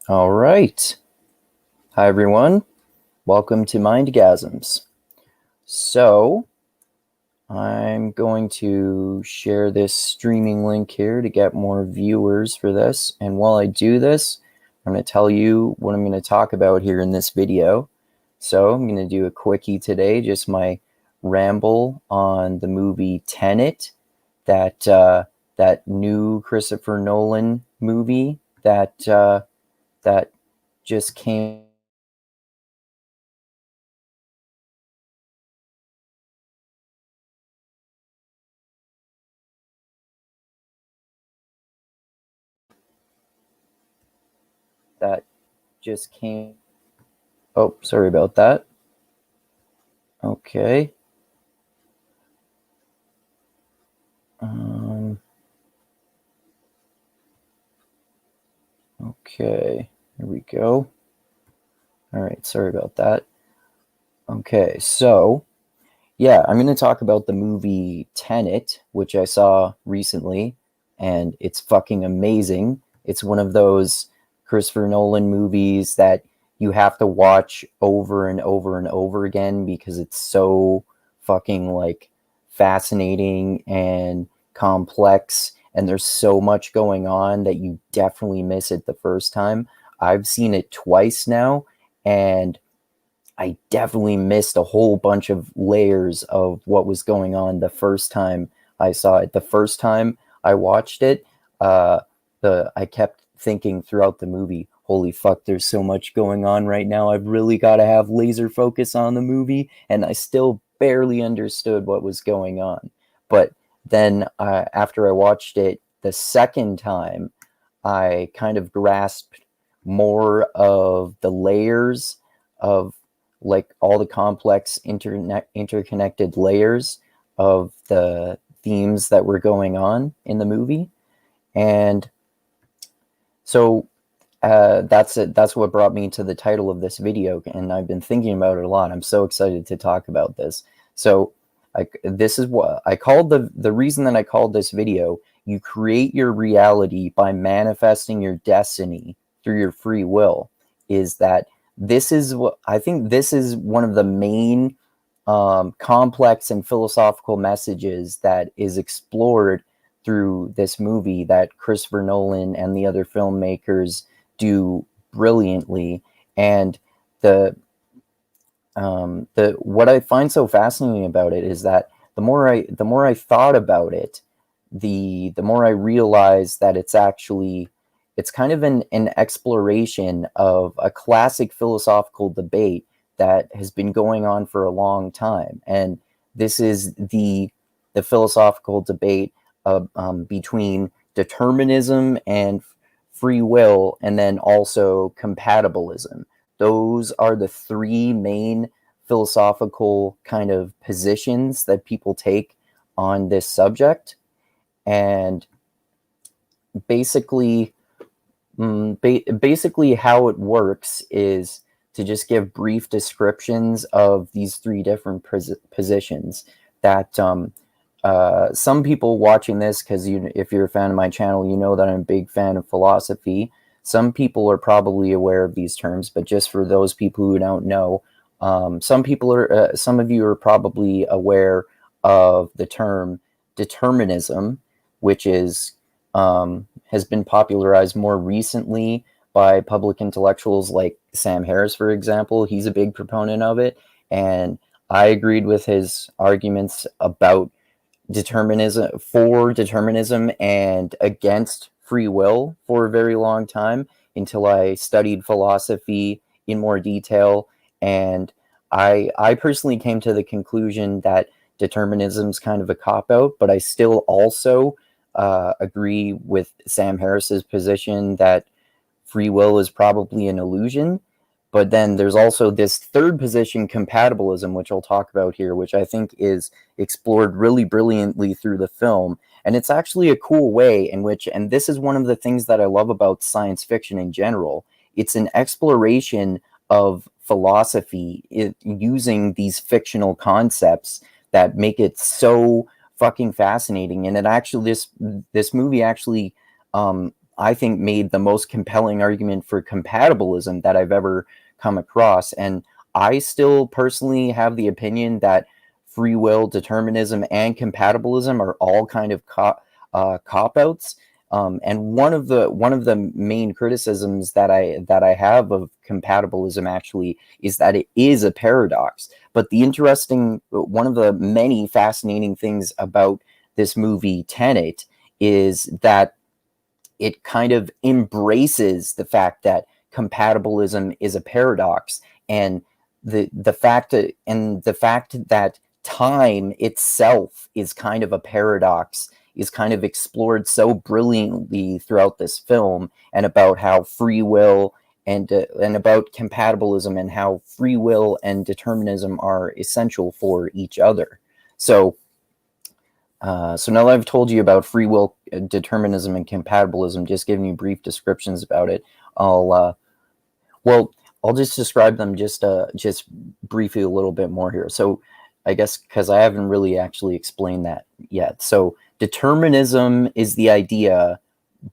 All right. Hi, everyone. Welcome to Mindgasms. So, I'm going to share this streaming link here to get more viewers for this. And while I do this, I'm going to tell you what I'm going to talk about here in this video. So, I'm going to do a quickie today, just my ramble on the movie Tenet, that new Christopher Nolan movie that just came that just came. Oh, sorry about that. Okay. Um, okay. Here we go. All right. Sorry about that. Okay. So, yeah, I'm going to talk about the movie Tenet, which I saw recently, and it's fucking amazing. It's one of those Christopher Nolan movies that you have to watch over and over and over again because it's so fucking like fascinating and complex, and there's so much going on that you definitely miss it the first time. I've seen it twice now, and I definitely missed a whole bunch of layers of what was going on the first time I saw it. The first time I watched it, uh, I kept thinking throughout the movie, "Holy fuck, there's so much going on right now. I've really got to have laser focus on the movie," and I still barely understood what was going on. But then, after I watched it the second time, I kind of grasped more of the layers of like all the complex interconnected layers of the themes that were going on in the movie. And so that's it. That's what brought me to the title of this video, and I've been thinking about it a lot. I'm so excited to talk about this. So this is what I called the reason that I called this video, "You create your reality by manifesting your destiny through your free will," is that this is what I think this is one of the main complex and philosophical messages that is explored through this movie that Christopher Nolan and the other filmmakers do brilliantly. And the the what I find so fascinating about it is that the more I thought about it, the more I realized that it's kind of an exploration of a classic philosophical debate that has been going on for a long time. And this is the philosophical debate between determinism and free will, and then also compatibilism. Those are the three main philosophical kind of positions that people take on this subject. And basically, basically how it works is to just give brief descriptions of these three different positions that some people watching this, because if you're a fan of my channel, you know that I'm a big fan of philosophy. Some people are probably aware of these terms, but just for those people who don't know, some of you are probably aware of the term determinism, which has been popularized more recently by public intellectuals like Sam Harris, for example. He's a big proponent of it, and I agreed with his arguments about determinism and against free will for a very long time, until I studied philosophy in more detail. And I personally came to the conclusion that determinism is kind of a cop out, but I still also agree with Sam Harris's position that free will is probably an illusion. But then there's also this third position, compatibilism, which I'll talk about here, which I think is explored really brilliantly through the film. And it's actually a cool way in which, and this is one of the things that I love about science fiction in general, it's an exploration of philosophy using these fictional concepts that make it so fucking fascinating. And it actually, this movie actually I think, made the most compelling argument for compatibilism that I've ever come across. And I still personally have the opinion that free will, determinism, and compatibilism are all kind of cop-outs. And one of the main criticisms that I have of compatibilism actually is that it is a paradox. But one of the many fascinating things about this movie Tenet is that it kind of embraces the fact that compatibilism is a paradox, and the fact that time itself is kind of a paradox is kind of explored so brilliantly throughout this film, and about how free will and about compatibilism and how free will and determinism are essential for each other. So so now that I've told you about free will, determinism, and compatibilism, just giving you brief descriptions about it, I'll just describe them just briefly a little bit more here. So I guess because I haven't really actually explained that yet. So determinism is the idea,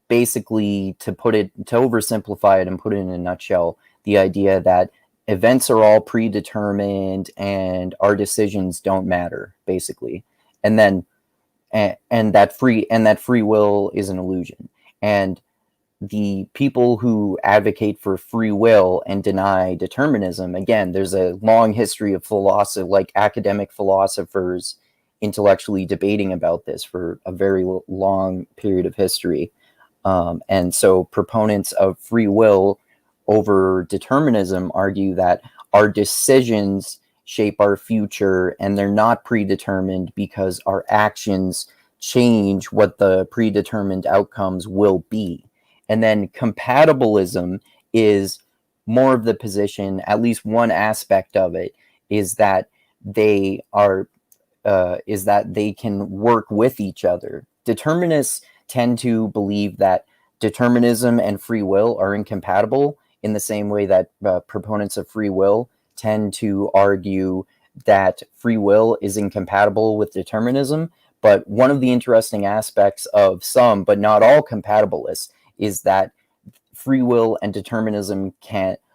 basically, to oversimplify it and put it in a nutshell, the idea that events are all predetermined and our decisions don't matter, basically. And then and that free will is an illusion. And the people who advocate for free will and deny determinism, again, there's a long history of academic philosophers intellectually debating about this for a very long period of history. And so proponents of free will over determinism argue that our decisions shape our future, and they're not predetermined because our actions change what the predetermined outcomes will be. And then compatibilism is more of the position, at least one aspect of it, is that they can work with each other. Determinists tend to believe that determinism and free will are incompatible, in the same way that proponents of free will tend to argue that free will is incompatible with determinism. But one of the interesting aspects of some, but not all, compatibilists is that free will and determinism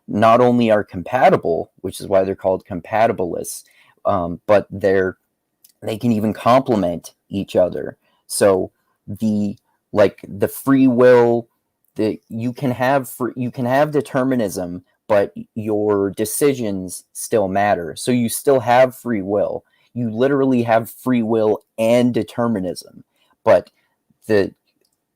not only are compatible, which is why they're called compatibilists, but they can even complement each other. So the free will, you can have determinism, but your decisions still matter. So you still have free will. You literally have free will and determinism. But the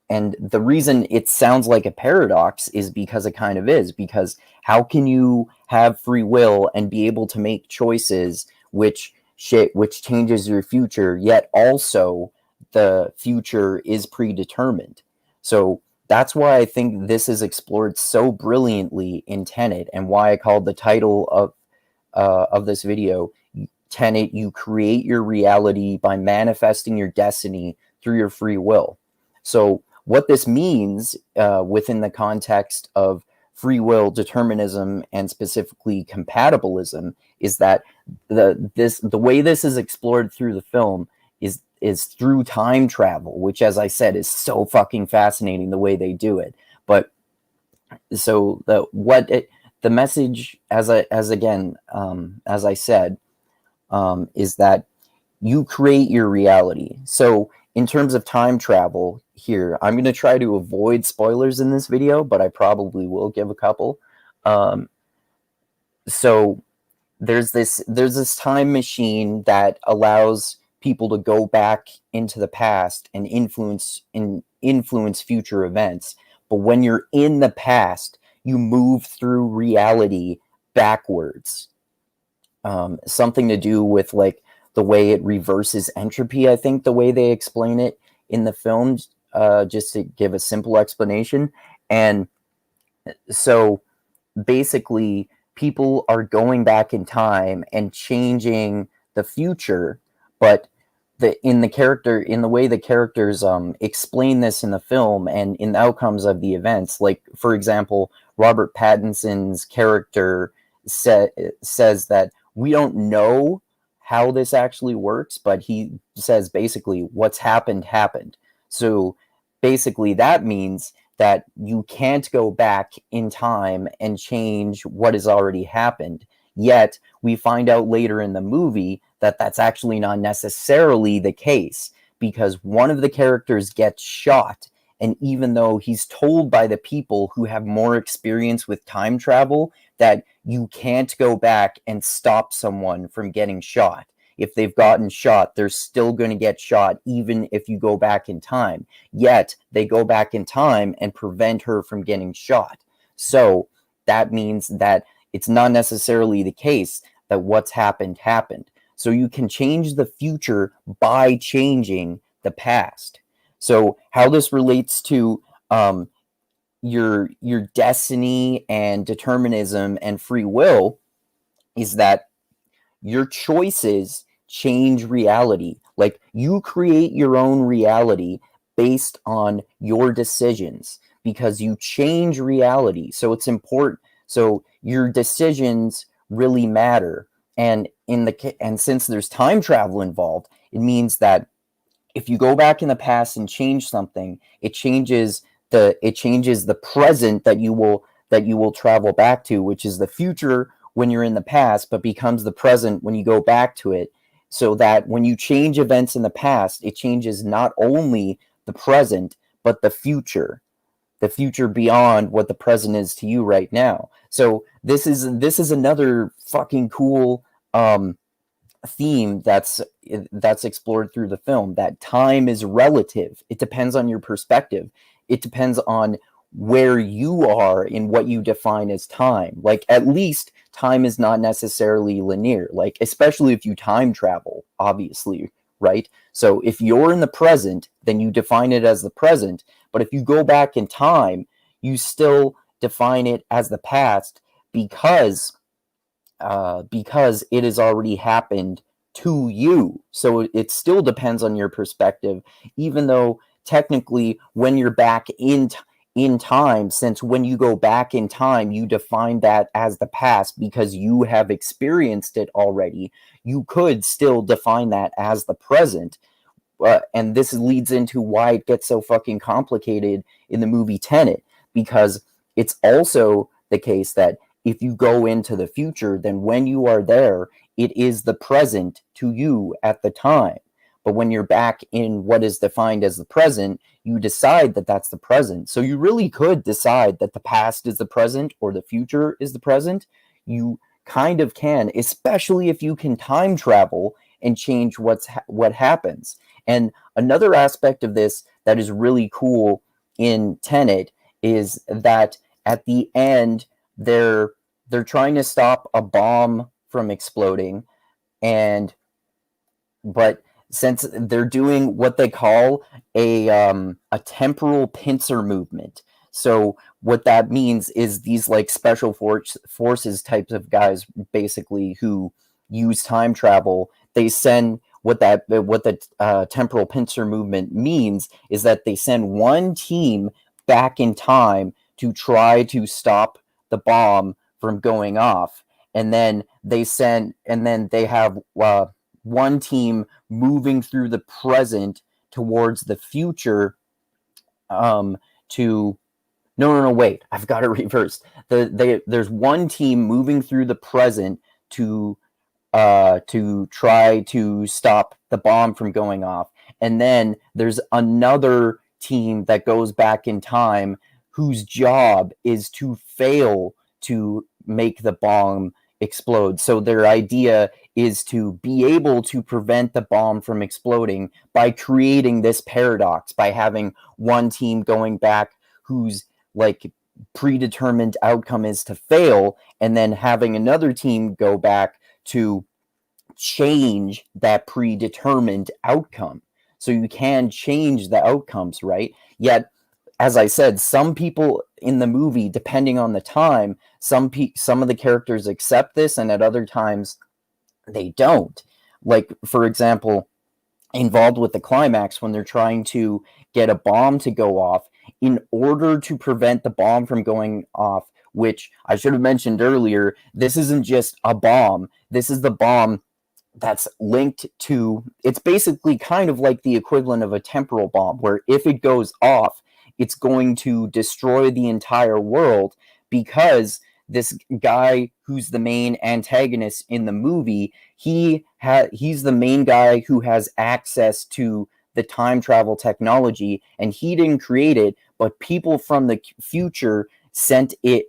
reason it sounds like a paradox is because it kind of is. Because how can you have free will and be able to make choices which changes your future, yet also the future is predetermined? So that's why I think this is explored so brilliantly in Tenet, and why I called the title of this video Tenet: You Create Your Reality by Manifesting Your Destiny Through Your Free Will. So what this means within the context of free will, determinism, and specifically compatibilism is that the way this is explored through the film is through time travel, which, as I said, is so fucking fascinating the way they do it. But so the message, as I said, is that you create your reality. So in terms of time travel here, I'm going to try to avoid spoilers in this video, but I probably will give a couple. So there's this time machine that allows people to go back into the past and influence future events. But when you're in the past, you move through reality backwards. Something to do with the way it reverses entropy, I think, the way they explain it in the film, just to give a simple explanation. And so basically, people are going back in time and changing the future, but in the way the characters explain this in the film and in the outcomes of the events, like, for example, Robert Pattinson's character says that we don't know how this actually works, but he says basically what's happened. So basically that means that you can't go back in time and change what has already happened. Yet we find out later in the movie that that's actually not necessarily the case, because one of the characters gets shot, and even though he's told by the people who have more experience with time travel that you can't go back and stop someone from getting shot. If they've gotten shot, they're still going to get shot even if you go back in time. Yet they go back in time and prevent her from getting shot. So that means that it's not necessarily the case that what's happened happened. So you can change the future by changing the past. So how this relates to your destiny and determinism and free will is that your choices change reality. Like, you create your own reality based on your decisions, because you change reality. So it's important. So your decisions really matter. And since there's time travel involved, it means that if you go back in the past and change something, it changes the present that you will travel back to, which is the future when you're in the past, but becomes the present when you go back to it. So that when you change events in the past, it changes not only the present, but the future beyond what the present is to you right now. So this is another fucking cool theme that's explored through the film, that time is relative. It depends on your perspective. It depends on where you are in what you define as time. Like, at least time is not necessarily linear, like, especially if you time travel, obviously, right? So if you're in the present, then you define it as the present. But if you go back in time, you still define it as the past, because it has already happened to you. So it still depends on your perspective, even though technically when you're back in time, since when you go back in time, you define that as the past because you have experienced it already, you could still define that as the present. And this leads into why it gets so fucking complicated in the movie Tenet, because it's also the case that if you go into the future, then when you are there, it is the present to you at the time. But when you're back in what is defined as the present, you decide that that's the present. So you really could decide that the past is the present or the future is the present. You kind of can, especially if you can time travel and change what happens. And another aspect of this that is really cool in Tenet is that at the end, they're trying to stop a bomb from exploding, but since they're doing what they call a temporal pincer movement. So what that means is these like special forces types of guys, basically, who use time travel, they send what the temporal pincer movement means is that they send one team back in time to try to stop the bomb from going off, and then they have one team moving through the present towards the future to no, wait, I've got it reversed. There's one team moving through the present to try to stop the bomb from going off, and then there's another team that goes back in time whose job is to fail to make the bomb explode. So their idea is to be able to prevent the bomb from exploding by creating this paradox, by having one team going back whose like predetermined outcome is to fail, and then having another team go back to change that predetermined outcome. So you can change the outcomes, right? Yet, as I said, some people in the movie, depending on the time, some of the characters accept this, and at other times they don't. Like, for example, involved with the climax, when they're trying to get a bomb to go off, in order to prevent the bomb from going off, which I should have mentioned earlier, this isn't just a bomb. This is the bomb that's linked to, it's basically kind of like the equivalent of a temporal bomb, where if it goes off, it's going to destroy the entire world, because this guy who's the main antagonist in the movie, he's the main guy who has access to the time travel technology, and he didn't create it, but people from the future sent him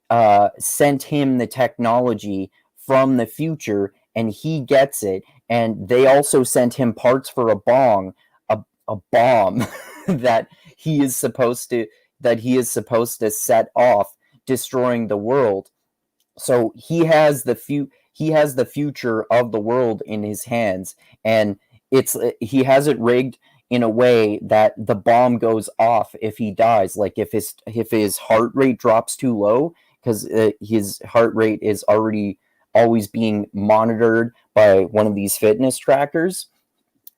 the technology from the future, and he gets it. And they also sent him parts for a bomb that he is supposed to set off, destroying the world. So he has the future of the world in his hands, and he has it rigged in a way that the bomb goes off if he dies, like if his heart rate drops too low, because his heart rate is always being monitored by one of these fitness trackers.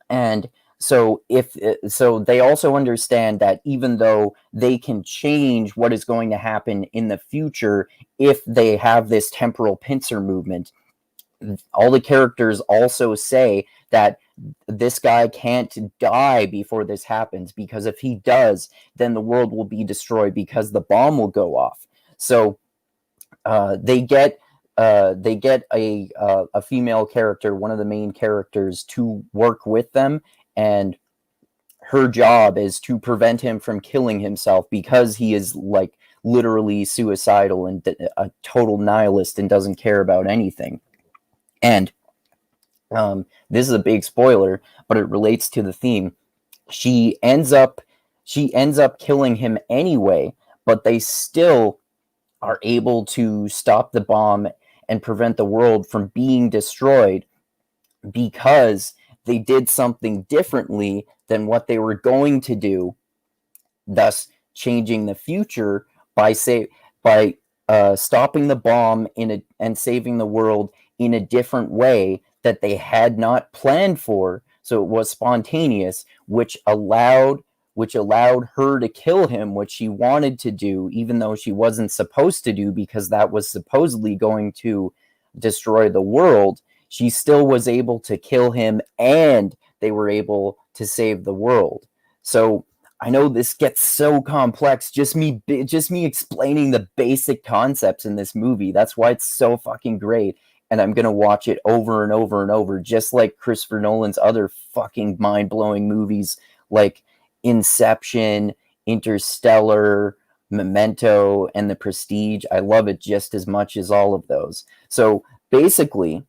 And so they also understand that even though they can change what is going to happen in the future if they have this temporal pincer movement, all the characters also say that this guy can't die before this happens, because if he does, then the world will be destroyed because the bomb will go off. So they get a female character, one of the main characters, to work with them, and her job is to prevent him from killing himself, because he is like literally suicidal and a total nihilist and doesn't care about anything. And this is a big spoiler, but it relates to the theme. She ends up killing him anyway, but they still are able to stop the bomb and prevent the world from being destroyed, because they did something differently than what they were going to do, thus changing the future by stopping the bomb and saving the world in a different way that they had not planned for. So it was spontaneous, which allowed her to kill him, which she wanted to do, even though she wasn't supposed to do, because that was supposedly going to destroy the world. She still was able to kill him, and they were able to save the world. So I know this gets so complex, just me explaining the basic concepts in this movie. That's why it's so fucking great. And I'm going to watch it over and over and over, just like Christopher Nolan's other fucking mind-blowing movies like Inception, Interstellar, Memento, and The Prestige. I love it just as much as all of those. So basically,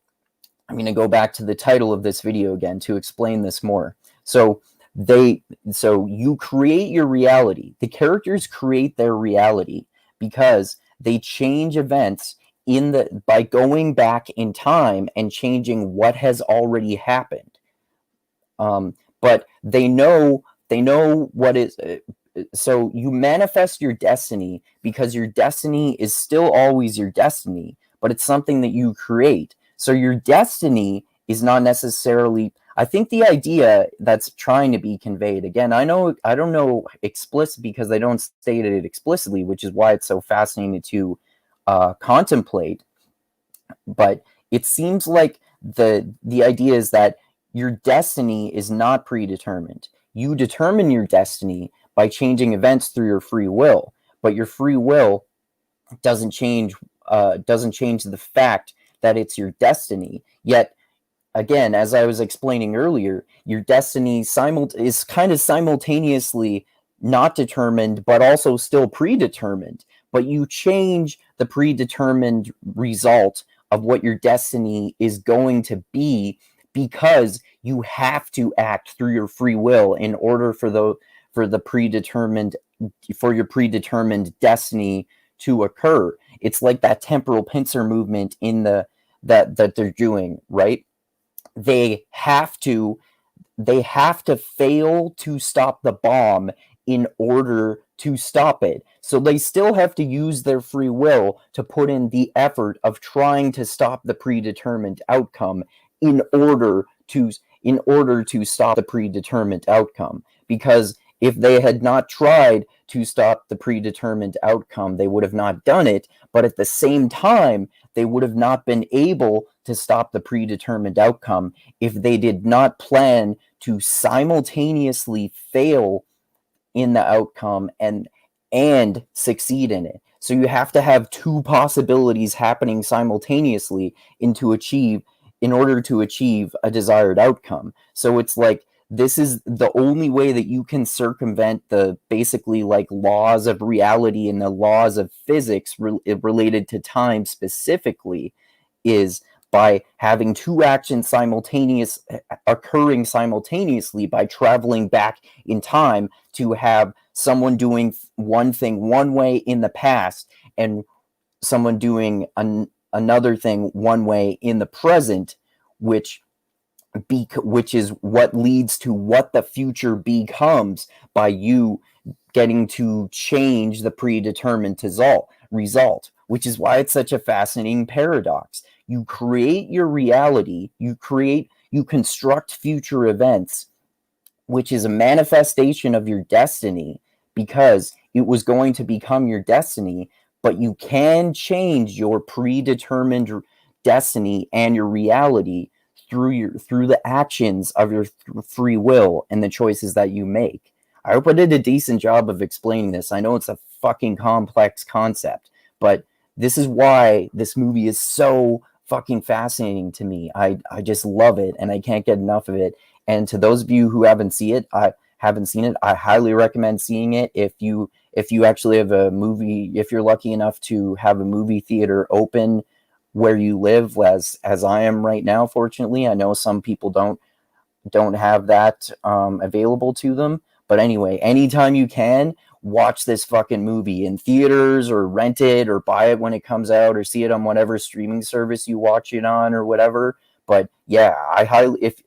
I'm going to go back to the title of this video again to explain this more. So you create your reality. The characters create their reality because they change events by going back in time and changing what has already happened. But they know what is. So you manifest your destiny, because your destiny is still always your destiny, but it's something that you create. So your destiny is not necessarily, I think the idea that's trying to be conveyed, again, I don't know explicit, because they don't state it explicitly, which is why it's so fascinating to contemplate. But it seems like the idea is that your destiny is not predetermined. You determine your destiny by changing events through your free will, but your free will doesn't change the fact that it's your destiny. Yet, again, as I was explaining earlier, your destiny is kind of simultaneously not determined, but also still predetermined. But you change the predetermined result of what your destiny is going to be, because you have to act through your free will in order for your predetermined destiny to occur. It's like that temporal pincer movement that they're doing, right? They have to fail to stop the bomb in order to stop it. So they still have to use their free will to put in the effort of trying to stop the predetermined outcome in order to stop the predetermined outcome. Because if they had not tried to stop the predetermined outcome, they would have not done it. But at the same time, they would have not been able to stop the predetermined outcome if they did not plan to simultaneously fail in the outcome and succeed in it. So you have to have two possibilities happening simultaneously in order to achieve a desired outcome. So it's like this is the only way that you can circumvent the basically like laws of reality and the laws of physics related to time specifically is by having two actions occurring simultaneously by traveling back in time to have someone doing one thing one way in the past and someone doing another thing one way in the present, which is what leads to what the future becomes by you getting to change the predetermined result, which is why it's such a fascinating paradox. You create your reality, you construct future events, which is a manifestation of your destiny because it was going to become your destiny, but you can change your predetermined destiny and your reality through the actions of your free will and the choices that you make. I hope I did a decent job of explaining this. I know it's a fucking complex concept, but this is why this movie is so fucking fascinating to me. I just love it and I can't get enough of it. And to those of you who haven't seen it, I highly recommend seeing it. If you actually have a movie, if you're lucky enough to have a movie theater open where you live, as I am right now, fortunately. I know some people don't have that available to them. But anyway, anytime you can, watch this fucking movie in theaters or rent it or buy it when it comes out or see it on whatever streaming service you watch it on or whatever. But yeah,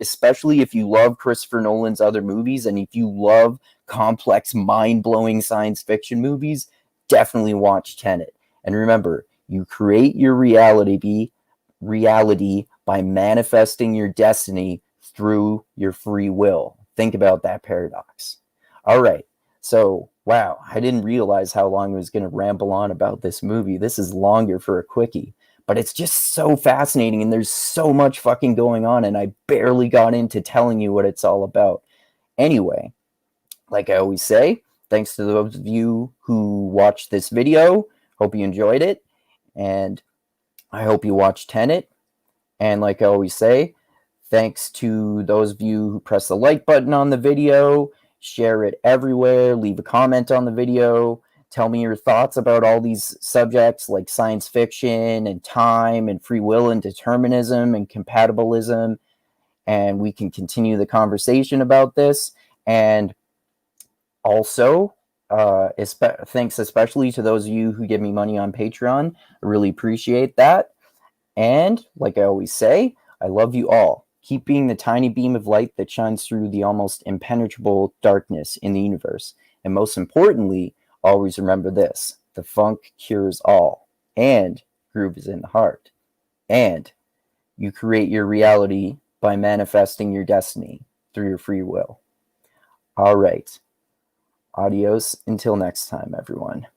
especially if you love Christopher Nolan's other movies and if you love complex, mind-blowing science fiction movies, definitely watch Tenet. And remember, you create your reality by manifesting your destiny through your free will. Think about that paradox. All right. So, wow, I didn't realize how long I was going to ramble on about this movie. This is longer for a quickie, but it's just so fascinating and there's so much fucking going on and I barely got into telling you what it's all about. Anyway, like I always say, thanks to those of you who watched this video. Hope you enjoyed it and I hope you watch Tenet. And like I always say, thanks to those of you who press the like button on the video, share it everywhere, leave a comment on the video, tell me your thoughts about all these subjects like science fiction and time and free will and determinism and compatibilism. And we can continue the conversation about this. And also, thanks especially to those of you who give me money on Patreon. I really appreciate that. And like I always say, I love you all. Keep being the tiny beam of light that shines through the almost impenetrable darkness in the universe. And most importantly, always remember this: the funk cures all, and groove is in the heart. And you create your reality by manifesting your destiny through your free will. All right. Adios until next time, everyone.